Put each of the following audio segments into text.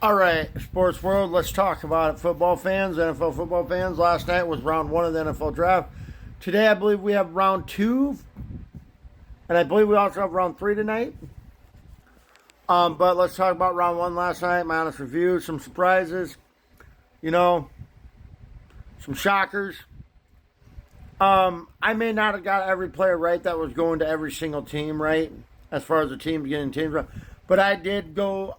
All right, sports world, let's talk about it. Football fans, NFL football fans. Last night was round one of the NFL draft. Today, I believe we have round two, and I believe we also have round three tonight. But let's talk about round one last night, my honest review, some surprises, some shockers. I may not have got every player right that was going to every single team right, as far as the teams getting teams right. But I did go.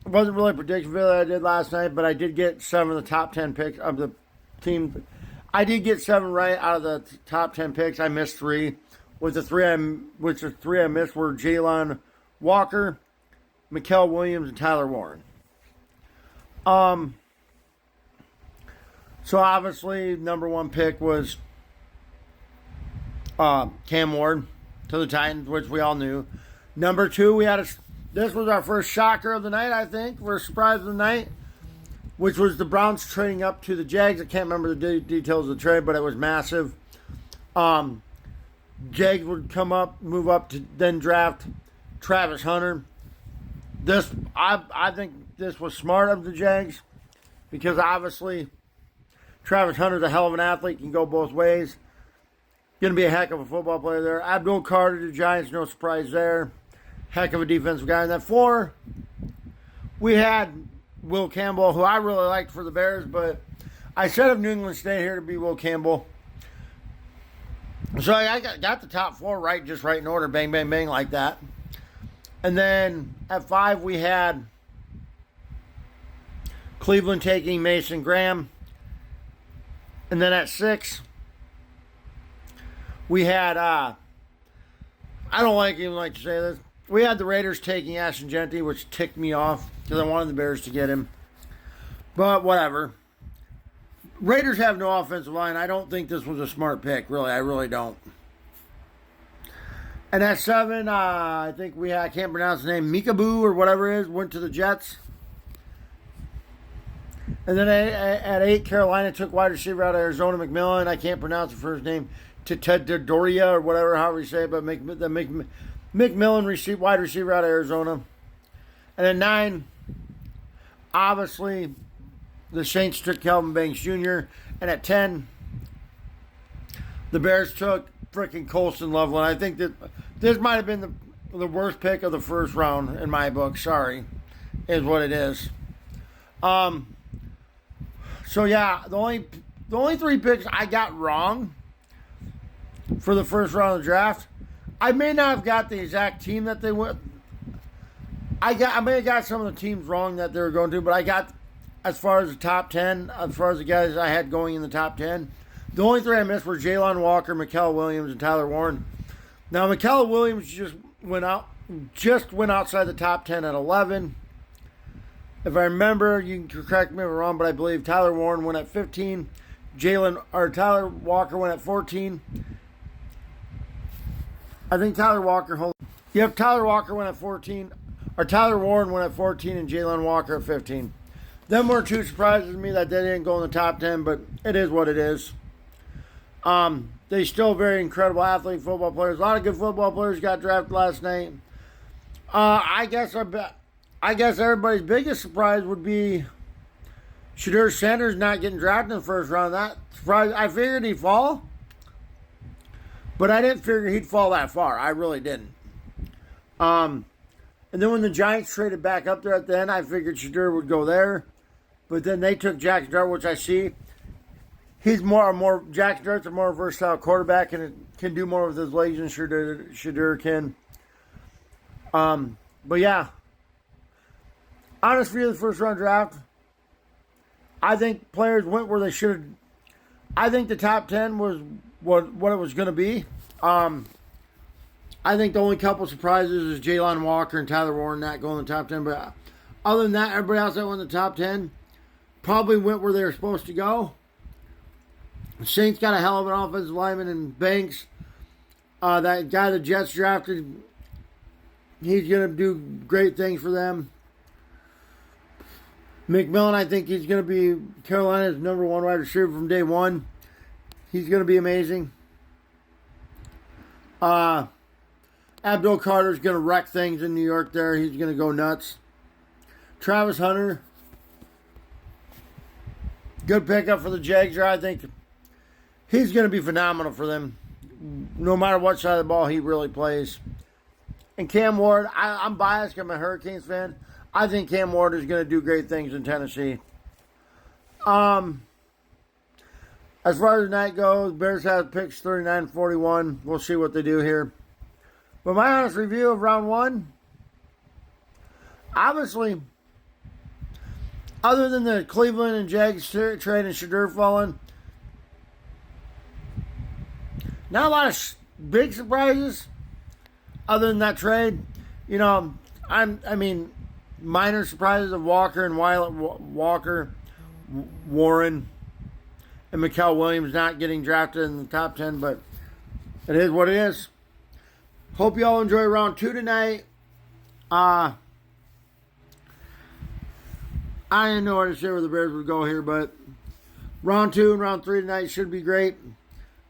It wasn't really a prediction video that I did last night, but I did get 7 of the top 10 picks of the team. I did get 7 right out of the top 10 picks. I missed 3. With the 3 I missed were Jalon Walker, Mikael Williams, and Tyler Warren. So obviously, number 1 pick was Cam Ward to the Titans, which we all knew. Number 2, this was our first shocker of the night, I think. First surprise of the night, which was the Browns trading up to the Jags. I can't remember the details of the trade, but it was massive. Jags would move up to then draft Travis Hunter. I think this was smart of the Jags because obviously Travis Hunter's a hell of an athlete, can go both ways. Going to be a heck of a football player there. Abdul Carter to the Giants, no surprise there. Heck of a defensive guy. And at 4, we had Will Campbell, who I really liked for the Bears, but I said if New England stayed here to be Will Campbell. So I got the top 4 right, just right in order, bang, bang, bang, like that. And then at 5, we had Cleveland taking Mason Graham. And then at 6, we had, I don't even like to say this, we had the Raiders taking Ashton Jeanty, which ticked me off because I wanted the Bears to get him. But whatever. Raiders have no offensive line. I don't think this was a smart pick, really. I really don't. And at 7, I think I can't pronounce the name, Mikabu or whatever it is, went to the Jets. And then at 8, Carolina took wide receiver out of Arizona, McMillan. I can't pronounce the first name. Doria or whatever, however you say it, but McMillan, wide receiver out of Arizona. And at 9, obviously, the Saints took Kelvin Banks Jr. And at 10, the Bears took freaking Colston Loveland. I think that this might have been the worst pick of the first round in my book. Sorry, is what it is. So yeah, the only 3 picks I got wrong for the first round of the draft. I may not have got the exact team that they went. I may have got some of the teams wrong that they were going to, but I got as far as the top 10, as far as the guys I had going in the top 10. The only 3 I missed were Jalon Walker, Mikael Williams, and Tyler Warren. Now Mikael Williams just went outside the top 10 at 11. If I remember, you can correct me if I'm wrong, but I believe Tyler Warren went at 15. Tyler Walker went at 14. I think Tyler Walker. Tyler Walker went at 14, or Tyler Warren went at 14, and Jalon Walker at 15. Them were 2 surprises to me that they didn't go in the top 10, but it is what it is. They still very incredible athlete football players. A lot of good football players got drafted last night. I guess everybody's biggest surprise would be Shedeur Sanders not getting drafted in the first round. That surprise. I figured he'd fall. But I didn't figure he'd fall that far. I really didn't. And then when the Giants traded back up there at the end, I figured Shedeur would go there. But then they took Jackson Dart, which I see. Jackson Dart's a more versatile quarterback and can do more with his legs than Shedeur can. But yeah. Honest view of the first round draft, I think players went where they should have. I think the top 10 was what it was going to be. I think the only couple surprises is Jalon Walker and Tyler Warren not going in the top 10. But other than that, everybody else that went in the top 10 probably went where they were supposed to go. The Saints got a hell of an offensive lineman in Banks. That guy the Jets drafted, he's going to do great things for them. McMillan, I think he's going to be Carolina's number 1 wide receiver from day 1. He's going to be amazing. Abdul Carter's going to wreck things in New York there. He's going to go nuts. Travis Hunter. Good pickup for the Jags. I think he's going to be phenomenal for them. No matter what side of the ball he really plays. And Cam Ward, I'm biased. I'm a Hurricanes fan. I think Cam Ward is going to do great things in Tennessee. As far as the night goes, Bears have picks 39-41. We'll see what they do here. But my honest review of round one, obviously, other than the Cleveland and Jags trade and Shedeur falling, not a lot of big surprises other than that trade. You know, minor surprises of Walker and Walker, Warren, and Mikael Williams not getting drafted in the top 10, but it is what it is. Hope you all enjoy round 2 tonight. I didn't know where to say where the Bears would go here, but round 2 and round 3 tonight should be great.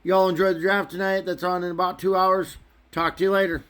Y'all enjoy the draft tonight. That's on in about 2 hours. Talk to you later.